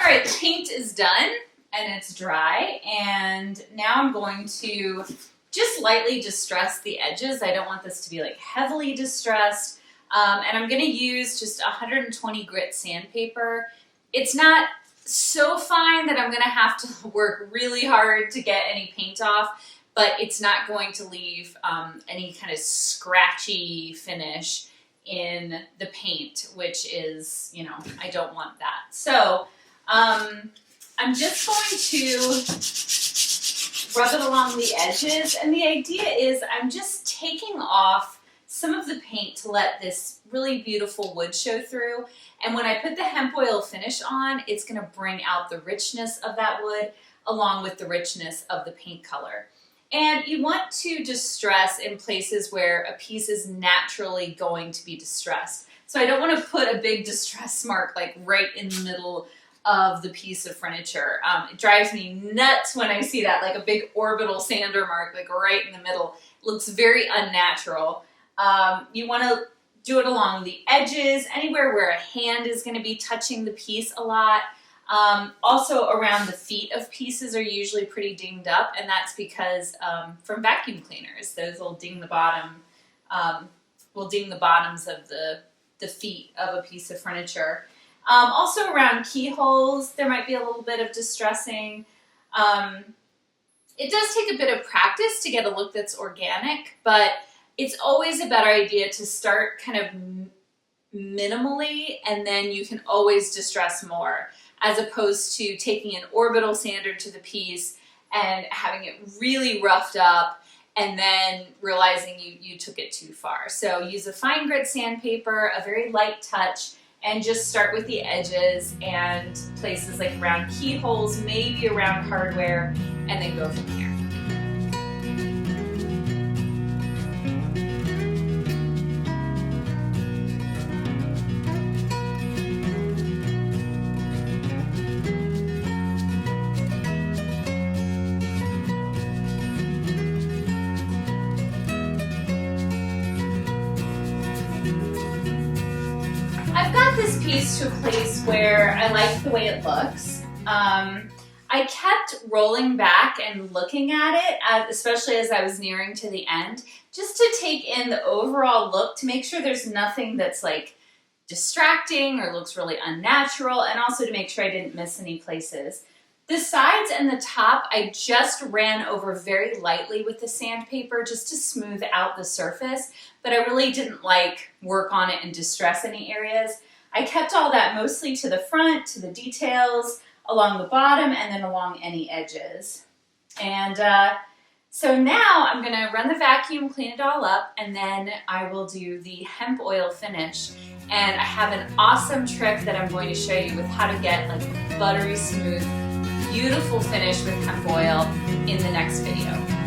right, the paint is done and it's dry, and now I'm going to just lightly distress the edges. I don't want this to be like heavily distressed. And I'm going to use just 120 grit sandpaper. It's not so fine that I'm going to have to work really hard to get any paint off, but it's not going to leave any kind of scratchy finish in the paint, which is, you know, I don't want that. So I'm just going to rub it along the edges, and the idea is I'm just taking off some of the paint to let this really beautiful wood show through. And when I put the hemp oil finish on, it's going to bring out the richness of that wood along with the richness of the paint color. And you want to distress in places where a piece is naturally going to be distressed. So I don't want to put a big distress mark like right in the middle of the piece of furniture. It drives me nuts when I see that, like a big orbital sander mark like right in the middle. It looks very unnatural. You want to do it along the edges, anywhere where a hand is going to be touching the piece a lot. Also around the feet of pieces are usually pretty dinged up, and that's because from vacuum cleaners, those will ding the bottoms of the feet of a piece of furniture. Also around keyholes, there might be a little bit of distressing. It does take a bit of practice to get a look that's organic, but it's always a better idea to start kind of minimally, and then you can always distress more, as opposed to taking an orbital sander to the piece and having it really roughed up and then realizing you took it too far. So use a fine grit sandpaper, a very light touch, and just start with the edges and places like around keyholes, maybe around hardware, and then go from there. I've got this piece to a place where I like the way it looks. I kept rolling back and looking at it, especially as I was nearing to the end, just to take in the overall look, to make sure there's nothing that's like distracting or looks really unnatural, and also to make sure I didn't miss any places. The sides and the top, I just ran over very lightly with the sandpaper just to smooth out the surface, but I really didn't like work on it and distress any areas. I kept all that mostly to the front, to the details, along the bottom, and then along any edges. And so now I'm gonna run the vacuum, clean it all up, and then I will do the hemp oil finish. And I have an awesome trick that I'm going to show you with how to get like buttery smooth, beautiful finish with hemp oil in the next video.